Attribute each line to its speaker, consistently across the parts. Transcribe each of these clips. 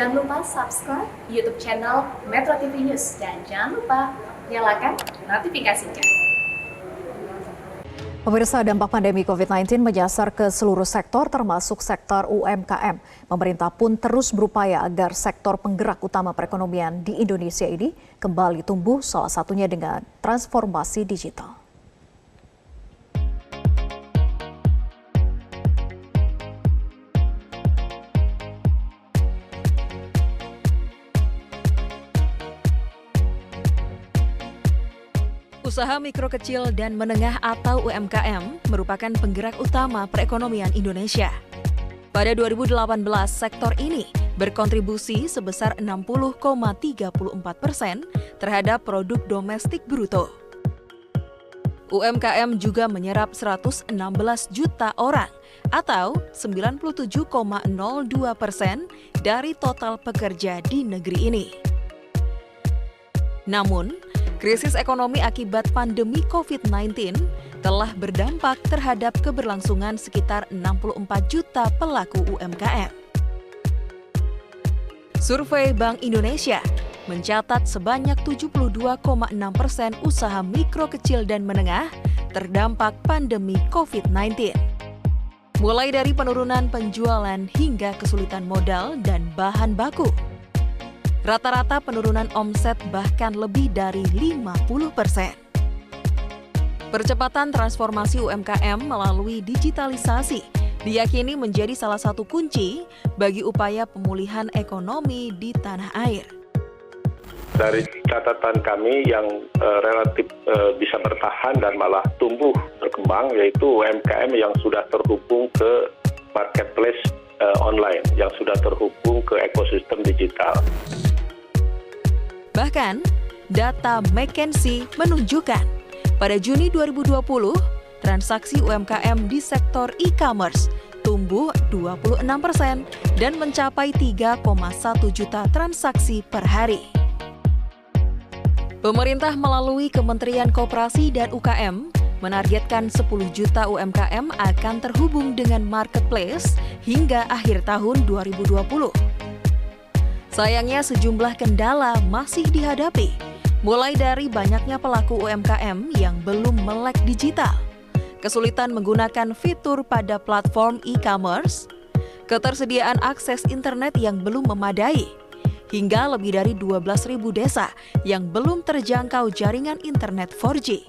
Speaker 1: Jangan lupa subscribe YouTube channel Metro TV News dan jangan lupa nyalakan notifikasinya.
Speaker 2: Pemirsa, dampak pandemi COVID-19 menyasar ke seluruh sektor termasuk sektor UMKM. Pemerintah pun terus berupaya agar sektor penggerak utama perekonomian di Indonesia ini kembali tumbuh, salah satunya dengan transformasi digital.
Speaker 3: Usaha mikro kecil dan menengah atau UMKM merupakan penggerak utama perekonomian Indonesia. Pada 2018, sektor ini berkontribusi sebesar 60,34% terhadap produk domestik bruto. UMKM juga menyerap 116 juta orang atau 97,02% dari total pekerja di negeri ini. Namun, krisis ekonomi akibat pandemi COVID-19 telah berdampak terhadap keberlangsungan sekitar 64 juta pelaku UMKM. Survei Bank Indonesia mencatat sebanyak 72,6% usaha mikro kecil dan menengah terdampak pandemi COVID-19. Mulai dari penurunan penjualan hingga kesulitan modal dan bahan baku. Rata-rata penurunan omset bahkan lebih dari 50%. Percepatan transformasi UMKM melalui digitalisasi diyakini menjadi salah satu kunci bagi upaya pemulihan ekonomi di tanah air.
Speaker 4: Dari catatan kami yang relatif bisa bertahan dan malah tumbuh berkembang yaitu UMKM yang sudah terhubung ke marketplace online, yang sudah terhubung ke ekosistem digital.
Speaker 3: Bahkan, data McKinsey menunjukkan pada Juni 2020, transaksi UMKM di sektor e-commerce tumbuh 26% dan mencapai 3,1 juta transaksi per hari. Pemerintah melalui Kementerian Koperasi dan UKM menargetkan 10 juta UMKM akan terhubung dengan marketplace hingga akhir tahun 2020. Sayangnya sejumlah kendala masih dihadapi, mulai dari banyaknya pelaku UMKM yang belum melek digital, kesulitan menggunakan fitur pada platform e-commerce, ketersediaan akses internet yang belum memadai, hingga lebih dari 12.000 desa yang belum terjangkau jaringan internet 4G.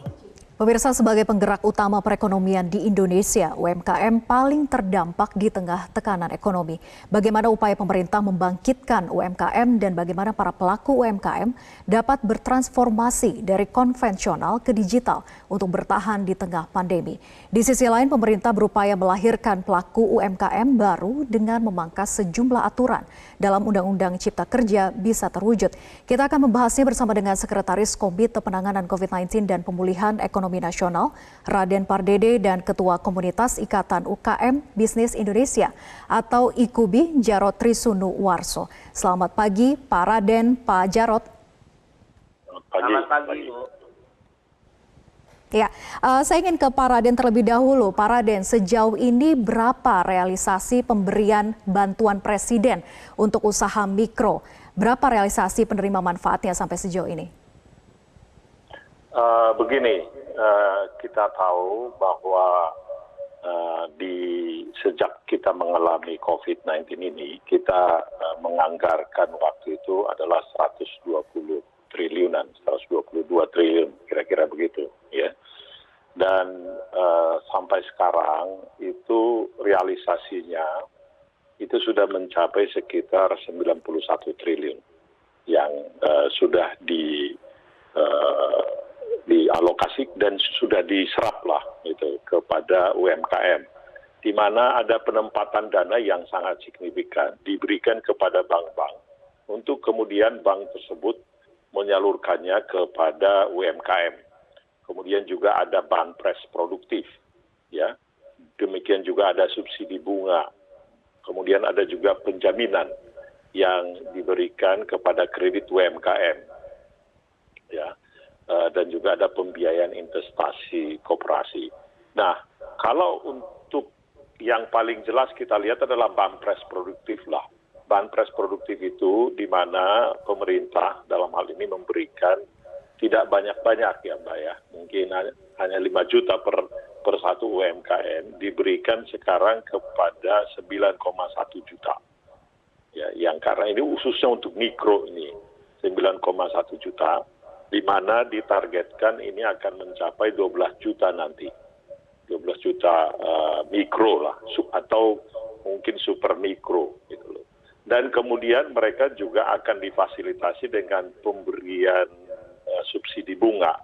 Speaker 2: Pemirsa, sebagai penggerak utama perekonomian di Indonesia, UMKM paling terdampak di tengah tekanan ekonomi. Bagaimana upaya pemerintah membangkitkan UMKM dan bagaimana para pelaku UMKM dapat bertransformasi dari konvensional ke digital untuk bertahan di tengah pandemi. Di sisi lain, pemerintah berupaya melahirkan pelaku UMKM baru dengan memangkas sejumlah aturan dalam Undang-Undang Cipta Kerja bisa terwujud. Kita akan membahasnya bersama dengan Sekretaris Komite Penanganan COVID-19 dan Pemulihan Ekonomi Nasional, Raden Pardede, dan Ketua Komunitas Ikatan UKM Bisnis Indonesia atau IKUBI, Jarod Trisunu Warso. Selamat pagi, Pak Raden, Pak Jarod.
Speaker 4: Selamat pagi, Bu.
Speaker 2: Ya, saya ingin ke Pak Raden terlebih dahulu. Pak Raden, sejauh ini berapa realisasi pemberian bantuan Presiden untuk usaha mikro? Berapa realisasi penerima manfaatnya sampai sejauh ini?
Speaker 4: Begini, kita tahu bahwa sejak kita mengalami COVID-19 ini, kita menganggarkan waktu itu adalah 120 triliunan, 122 triliun, kira-kira begitu, ya. Dan sampai sekarang itu realisasinya itu sudah mencapai sekitar 91 triliun yang sudah dialokasi dan sudah diserap lah itu kepada UMKM, di mana ada penempatan dana yang sangat signifikan diberikan kepada bank-bank untuk kemudian bank tersebut menyalurkannya kepada UMKM. Kemudian juga ada banpres produktif, ya. Demikian juga ada subsidi bunga. Kemudian ada juga penjaminan yang diberikan kepada kredit UMKM, ya. Dan juga ada pembiayaan investasi koperasi. Nah, kalau untuk yang paling jelas kita lihat adalah banpres produktif lah. banpres produktif itu di mana pemerintah dalam hal ini memberikan tidak banyak-banyak ya Mbak ya, mungkin hanya 5 juta per satu UMKM, diberikan sekarang kepada 9,1 juta. Ya, yang karena ini khususnya untuk mikro ini 9,1 juta, di mana ditargetkan ini akan mencapai 12 juta nanti. 12 juta mikro lah, atau mungkin super mikro gitu loh. Dan kemudian mereka juga akan difasilitasi dengan pemberian subsidi bunga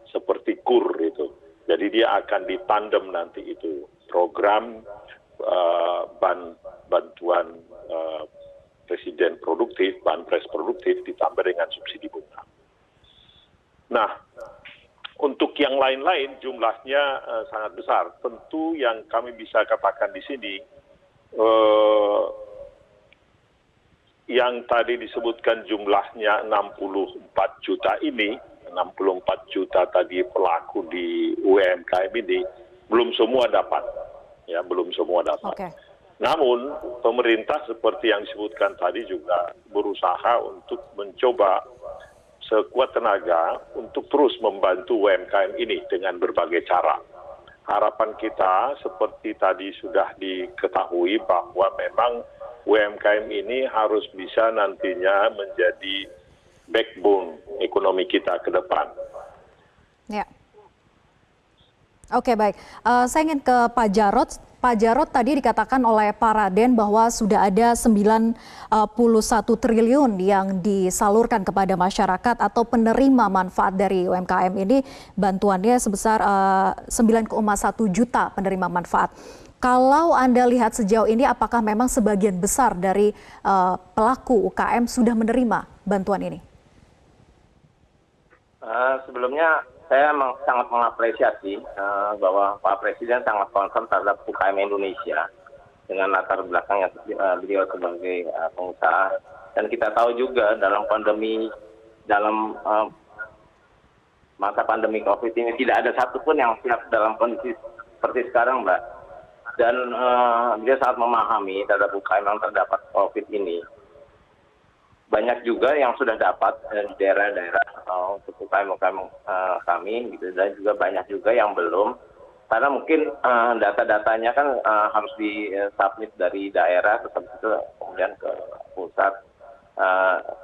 Speaker 4: seperti KUR itu. Jadi dia akan ditandem nanti itu program bantuan presiden produktif, banpres produktif ditambah dengan subsidi bunga. Nah, untuk yang lain-lain jumlahnya sangat besar. Tentu yang kami bisa katakan di sini, yang tadi disebutkan jumlahnya 64 juta ini, 64 juta tadi pelaku di UMKM ini, belum semua dapat. Ya, belum semua dapat.
Speaker 2: Okay.
Speaker 4: Namun, pemerintah seperti yang disebutkan tadi juga berusaha untuk mencoba sekuat tenaga untuk terus membantu UMKM ini dengan berbagai cara. Harapan kita seperti tadi sudah diketahui bahwa memang UMKM ini harus bisa nantinya menjadi backbone ekonomi kita ke depan.
Speaker 2: Ya. Oke, baik. Saya ingin ke Pak Jarod. Pak Jarod, tadi dikatakan oleh Pak Raden bahwa sudah ada 91 triliun yang disalurkan kepada masyarakat atau penerima manfaat dari UMKM ini, bantuannya sebesar 9,1 juta penerima manfaat. Kalau Anda lihat sejauh ini, apakah memang sebagian besar dari pelaku UKM sudah menerima bantuan ini?
Speaker 5: Sebelumnya saya sangat mengapresiasi bahwa Pak Presiden sangat concern terhadap UKM Indonesia dengan latar belakangnya beliau sebagai pengusaha. Dan kita tahu juga dalam masa pandemi COVID ini tidak ada satupun yang siap dalam kondisi seperti sekarang, Mbak. Dan dia sangat memahami terhadap UKM yang terdapat COVID ini. Banyak juga yang sudah dapat di daerah-daerah untuk UKM-UKM kami, gitu. Dan juga banyak juga yang belum. Karena mungkin data-datanya kan harus disubmit dari daerah, kemudian ke pusat.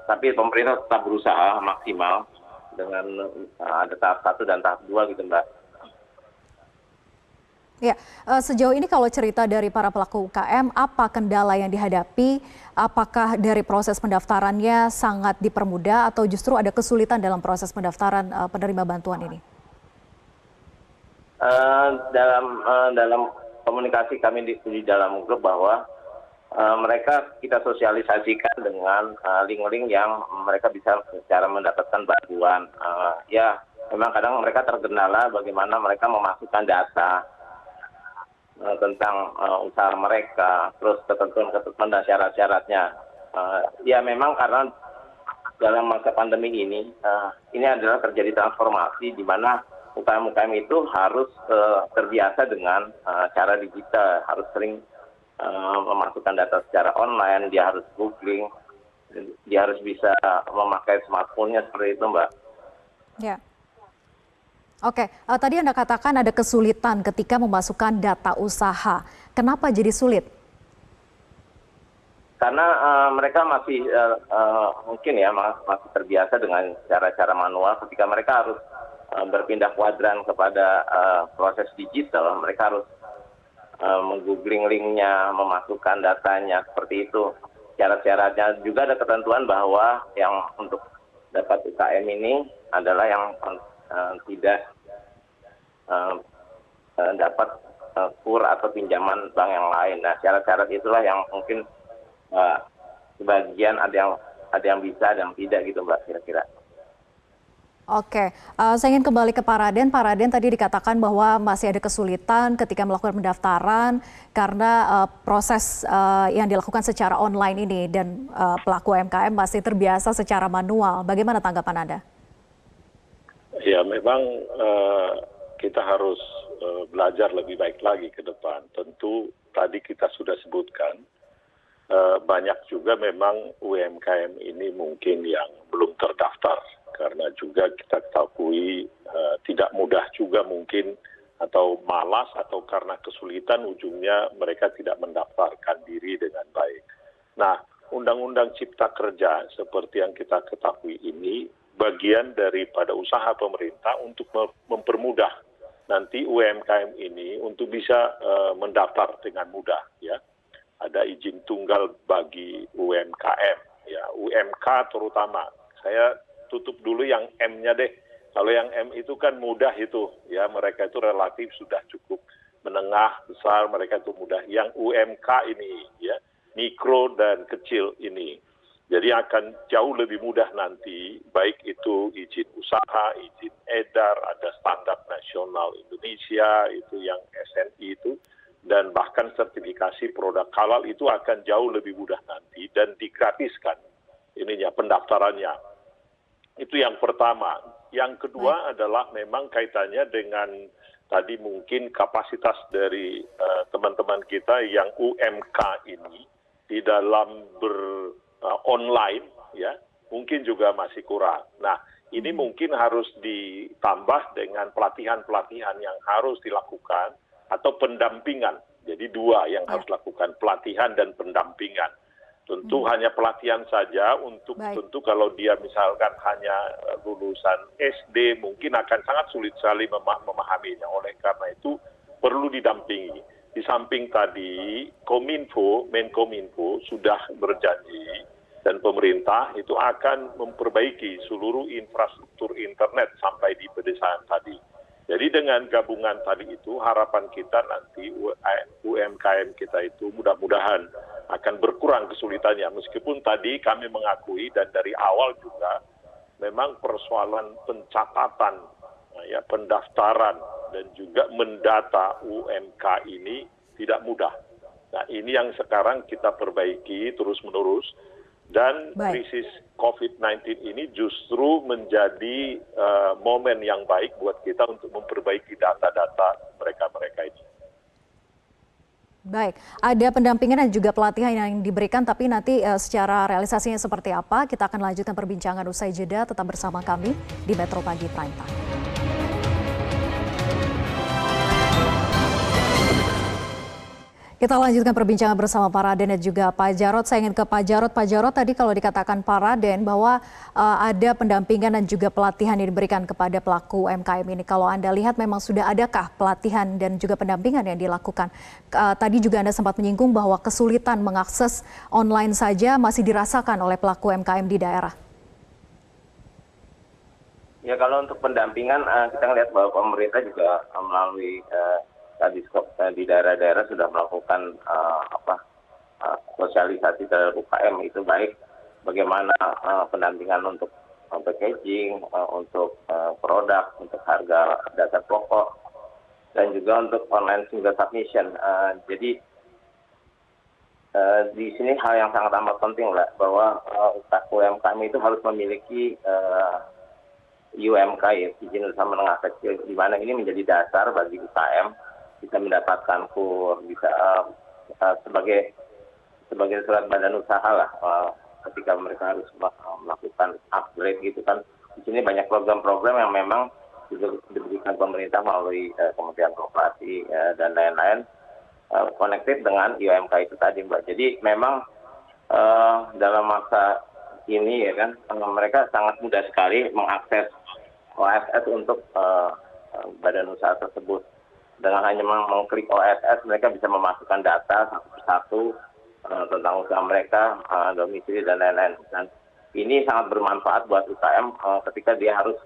Speaker 5: Tapi pemerintah tetap berusaha maksimal dengan ada tahap 1 dan tahap 2 gitu, Mbak.
Speaker 2: Ya, sejauh ini kalau cerita dari para pelaku UKM, apa kendala yang dihadapi? Apakah dari proses pendaftarannya sangat dipermudah atau justru ada kesulitan dalam proses pendaftaran penerima bantuan ini?
Speaker 5: Dalam komunikasi kami di dalam grup bahwa mereka kita sosialisasikan dengan link-link yang mereka bisa secara mendapatkan bantuan. Ya, memang kadang mereka terkendala bagaimana mereka memasukkan data tentang usaha mereka, terus ketentuan-ketentuan dan syarat-syaratnya. Ya memang karena dalam masa pandemi ini adalah terjadi transformasi di mana UKM-UKM itu harus terbiasa dengan cara digital, harus sering memasukkan data secara online, dia harus googling, dia harus bisa memakai smartphone-nya seperti itu, Mbak.
Speaker 2: Ya. Oke, tadi Anda katakan ada kesulitan ketika memasukkan data usaha. Kenapa jadi sulit?
Speaker 5: Karena mereka masih mungkin ya masih terbiasa dengan cara-cara manual. Ketika mereka harus berpindah kuadran kepada proses digital, mereka harus menggoogling linknya, memasukkan datanya seperti itu. Syarat-syaratnya juga ada ketentuan bahwa yang untuk dapat UKM ini adalah yang tidak dapat KUR atau pinjaman bank yang lain. Nah, syarat-syarat itulah yang mungkin sebagian ada yang bisa, ada yang tidak gitu, Mbak, kira-kira.
Speaker 2: Oke, saya ingin kembali ke Pak Raden. Pak Raden tadi dikatakan bahwa masih ada kesulitan ketika melakukan pendaftaran karena proses yang dilakukan secara online ini dan pelaku UMKM masih terbiasa secara manual. Bagaimana tanggapan Anda?
Speaker 4: Ya, memang kita harus belajar lebih baik lagi ke depan. Tentu tadi kita sudah sebutkan banyak juga memang UMKM ini mungkin yang belum terdaftar karena juga kita ketahui tidak mudah juga mungkin atau malas atau karena kesulitan ujungnya mereka tidak mendaftarkan diri dengan baik. Nah, Undang-Undang Cipta Kerja seperti yang kita ketahui ini bagian daripada usaha pemerintah untuk mempermudah nanti UMKM ini untuk bisa mendaftar dengan mudah, ya. Ada izin tunggal bagi UMKM, ya, UMK terutama. Saya tutup dulu yang M-nya deh. Kalau yang M itu kan mudah itu, ya, mereka itu relatif sudah cukup menengah, besar, mereka itu mudah. Yang UMK ini, ya, mikro dan kecil ini. Jadi akan jauh lebih mudah nanti, baik itu izin usaha, izin edar, ada standar nasional Indonesia, itu yang SNI itu, dan bahkan sertifikasi produk halal itu akan jauh lebih mudah nanti dan digratiskan ininya pendaftarannya. Itu yang pertama. Yang kedua adalah memang kaitannya dengan tadi mungkin kapasitas dari teman-teman kita yang UMK ini di dalam online, ya, mungkin juga masih kurang. Nah, ini mungkin harus ditambah dengan pelatihan-pelatihan yang harus dilakukan atau pendampingan. Jadi dua yang harus dilakukan, pelatihan dan pendampingan. Tentu hanya pelatihan saja tentu kalau dia misalkan hanya lulusan SD mungkin akan sangat sulit sekali memahaminya. Oleh karena itu perlu didampingi. Di samping tadi Menkominfo sudah berjanji dan pemerintah itu akan memperbaiki seluruh infrastruktur internet sampai di pedesaan tadi. Jadi dengan gabungan tadi itu harapan kita nanti UMKM kita itu mudah-mudahan akan berkurang kesulitannya. Meskipun tadi kami mengakui dan dari awal juga memang persoalan pencatatan, ya, pendaftaran dan juga mendata UMK ini tidak mudah. Nah, ini yang sekarang kita perbaiki terus-menerus. Dan krisis COVID-19 ini justru menjadi momen yang baik buat kita untuk memperbaiki data-data mereka-mereka ini.
Speaker 2: Baik, ada pendampingan dan juga pelatihan yang diberikan, tapi nanti secara realisasinya seperti apa, kita akan lanjutkan perbincangan usai jeda. Tetap bersama kami di Metro Pagi Prime Time. Kita lanjutkan perbincangan bersama Pak Raden dan juga Pak Jarod. Saya ingin ke Pak Jarod. Pak Jarod, tadi kalau dikatakan Pak Raden bahwa ada pendampingan dan juga pelatihan yang diberikan kepada pelaku UMKM ini. Kalau Anda lihat memang sudah adakah pelatihan dan juga pendampingan yang dilakukan? Tadi juga Anda sempat menyinggung bahwa kesulitan mengakses online saja masih dirasakan oleh pelaku UMKM di daerah.
Speaker 5: Ya, kalau untuk pendampingan kita lihat bahwa pemerintah juga melalui di daerah-daerah sudah melakukan sosialisasi terhadap UKM itu, baik bagaimana pendampingan untuk packaging, untuk produk, untuk harga dasar pokok, dan juga untuk online single submission. Jadi di sini hal yang sangat amat penting lah, bahwa UMKM itu harus memiliki UMK, ya, izin usaha menengah kecil, di mana ini menjadi dasar bagi UKM bisa mendapatkan KUR, bisa sebagai surat badan usaha lah ketika mereka harus melakukan upgrade gitu kan. Di sini banyak program-program yang memang juga diberikan pemerintah melalui Kementerian Koperasi dan lain-lain connected dengan UMK itu tadi, Mbak. Jadi memang dalam masa ini, ya kan, mereka sangat mudah sekali mengakses OSS untuk badan usaha tersebut. Dengan hanya mengklik OSS, mereka bisa memasukkan data satu persatu tentang usaha mereka, domisili, dan lain-lain. Dan ini sangat bermanfaat buat UKM ketika dia harus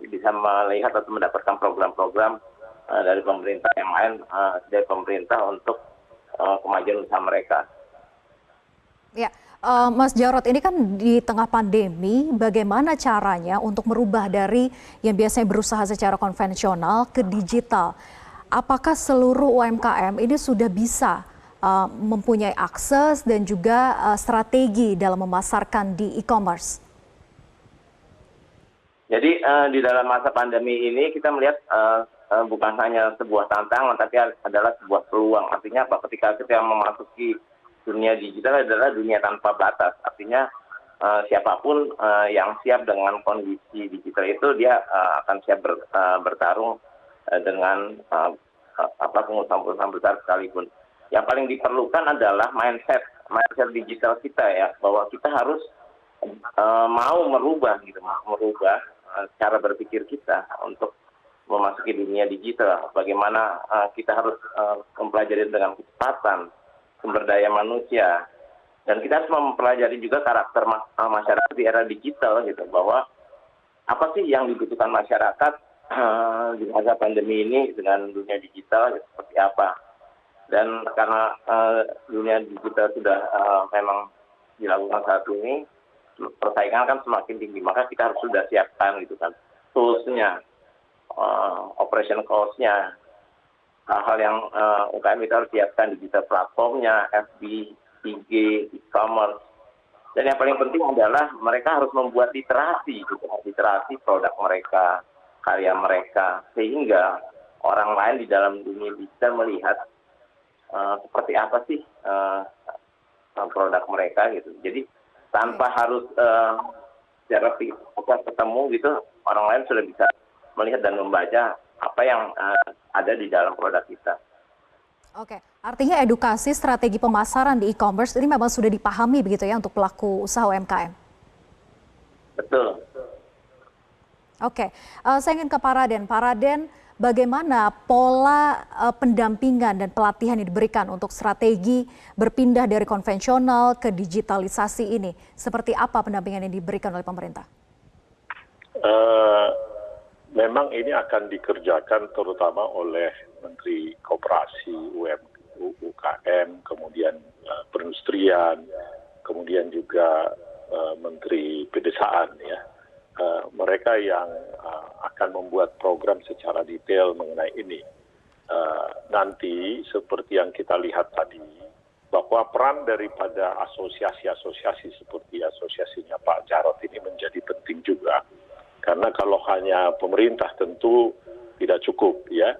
Speaker 5: bisa melihat atau mendapatkan program-program dari pemerintah yang lain, dari pemerintah untuk kemajuan usaha mereka.
Speaker 2: Ya, Mas Jarod, ini kan di tengah pandemi, bagaimana caranya untuk merubah dari yang biasanya berusaha secara konvensional ke digital? Apakah seluruh UMKM ini sudah bisa mempunyai akses dan juga strategi dalam memasarkan di e-commerce? Jadi
Speaker 5: di dalam masa pandemi ini kita melihat bukan hanya sebuah tantangan, tapi adalah sebuah peluang. Artinya apa? Ketika kita memasuki dunia digital adalah dunia tanpa batas. Artinya siapapun yang siap dengan kondisi digital itu dia akan siap bertarung dengan pengusaha-pengusaha besar sekalipun. Yang paling diperlukan adalah mindset digital kita ya, bahwa kita harus mau merubah cara berpikir kita untuk memasuki dunia digital. Bagaimana kita harus mempelajari dengan kecepatan sumber daya manusia, dan kita harus mempelajari juga karakter masyarakat di era digital gitu, bahwa apa sih yang dibutuhkan masyarakat di masa pandemi ini dengan dunia digital seperti apa. Dan karena dunia digital sudah memang dilakukan saat ini, persaingan kan semakin tinggi, maka kita harus sudah siapkan gitu kan tools-nya, operation cost-nya, hal-hal yang UKM itu harus siapkan, digital platformnya, FB, IG, e-commerce. Dan yang paling penting adalah mereka harus membuat literasi produk mereka, karya mereka, sehingga orang lain di dalam dunia digital melihat seperti apa sih produk mereka gitu. Jadi tanpa harus secara ketemu gitu, orang lain sudah bisa melihat dan membaca apa yang ada di dalam produk kita.
Speaker 2: Oke, artinya edukasi strategi pemasaran di e-commerce ini memang sudah dipahami begitu ya untuk pelaku usaha UMKM?
Speaker 5: Betul.
Speaker 2: Oke, saya ingin ke Pak Raden, bagaimana pola pendampingan dan pelatihan yang diberikan untuk strategi berpindah dari konvensional ke digitalisasi ini? Seperti apa pendampingan yang diberikan oleh pemerintah?
Speaker 4: Memang ini akan dikerjakan terutama oleh Menteri Koperasi, UKM, kemudian perindustrian, kemudian juga Menteri Pedesaan ya. Mereka yang akan membuat program secara detail mengenai ini. Nanti seperti yang kita lihat tadi, bahwa peran daripada asosiasi-asosiasi seperti asosiasinya Pak Jarod ini menjadi penting juga. Karena kalau hanya pemerintah tentu tidak cukup ya.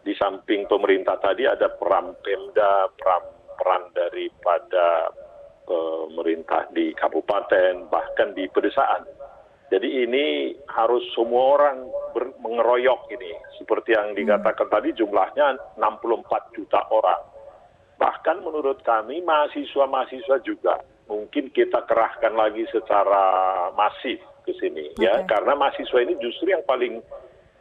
Speaker 4: Di samping pemerintah tadi ada peran Pemda, peran daripada pemerintah di kabupaten, bahkan di pedesaan. Jadi ini harus semua orang mengeroyok ini. Seperti yang dikatakan tadi jumlahnya 64 juta orang. Bahkan menurut kami mahasiswa-mahasiswa juga mungkin kita kerahkan lagi secara masif ke sini ya, karena mahasiswa ini justru yang paling,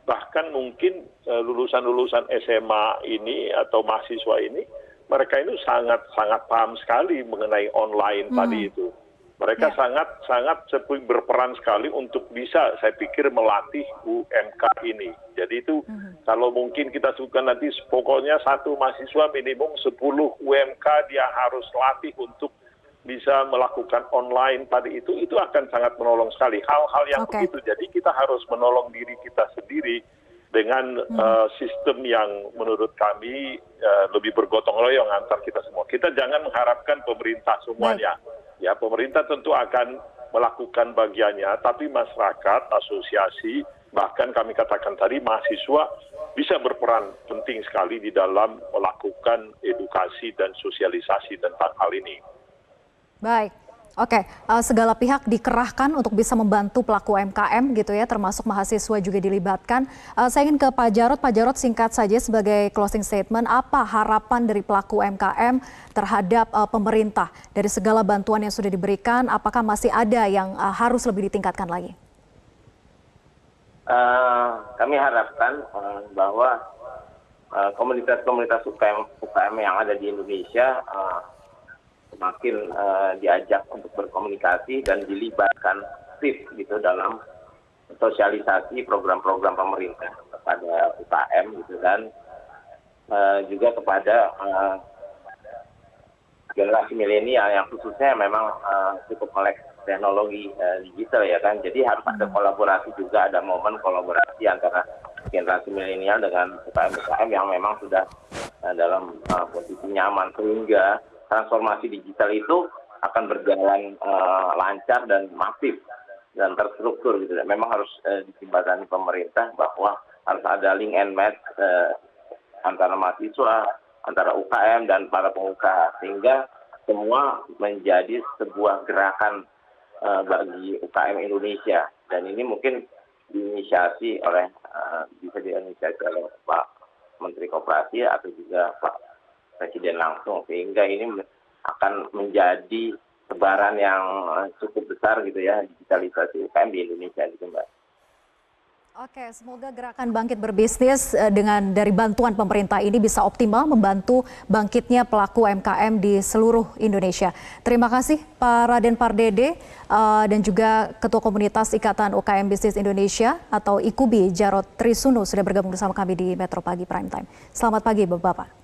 Speaker 4: bahkan mungkin lulusan-lulusan SMA ini atau mahasiswa ini, mereka itu sangat paham sekali mengenai online tadi itu. Mereka sangat berperan sekali untuk bisa, saya pikir, melatih UMK ini. Jadi itu kalau mungkin kita sebutkan nanti, pokoknya satu mahasiswa minimum 10 UMK dia harus latih untuk bisa melakukan online tadi itu akan sangat menolong sekali. Hal-hal yang begitu. Jadi kita harus menolong diri kita sendiri dengan sistem yang menurut kami lebih bergotong royong antar kita semua. Kita jangan mengharapkan pemerintah semuanya. Ya, pemerintah tentu akan melakukan bagiannya, tapi masyarakat, asosiasi, bahkan kami katakan tadi mahasiswa bisa berperan penting sekali di dalam melakukan edukasi dan sosialisasi tentang hal ini.
Speaker 2: Baik, oke. Segala pihak dikerahkan untuk bisa membantu pelaku UMKM gitu ya, termasuk mahasiswa juga dilibatkan. Saya ingin ke Pak Jarod. Pak Jarod, singkat saja sebagai closing statement, apa harapan dari pelaku UMKM terhadap pemerintah dari segala bantuan yang sudah diberikan? Apakah masih ada yang harus lebih ditingkatkan lagi?
Speaker 5: Kami harapkan bahwa komunitas-komunitas UKM yang ada di Indonesia semakin diajak untuk berkomunikasi dan dilibatkan aktif gitu dalam sosialisasi program-program pemerintah kepada UKM gitu, dan juga kepada generasi milenial yang khususnya memang cukup melek teknologi digital ya kan. Jadi harus ada kolaborasi juga, ada momen kolaborasi antara generasi milenial dengan UKM-UKM yang memang sudah dalam posisi nyaman, sehingga transformasi digital itu akan berjalan lancar dan masif dan terstruktur gitu. Memang harus dijembatani pemerintah bahwa harus ada link and match antara mahasiswa, antara UKM dan para pengusaha, sehingga semua menjadi sebuah gerakan bagi UKM Indonesia, dan ini mungkin bisa diinisiasi oleh Pak Menteri Koperasi atau juga Pak Presiden langsung, sehingga ini akan menjadi sebaran yang cukup besar gitu ya, digitalisasi UKM di Indonesia gitu Mbak.
Speaker 2: Oke, semoga gerakan bangkit berbisnis dengan dari bantuan pemerintah ini bisa optimal membantu bangkitnya pelaku UMKM di seluruh Indonesia. Terima kasih Pak Raden Pardede dan juga Ketua Komunitas Ikatan UKM Bisnis Indonesia atau IKUBI Jarod Trisuno sudah bergabung bersama kami di Metro Pagi Prime Time. Selamat pagi Bapak-Bapak.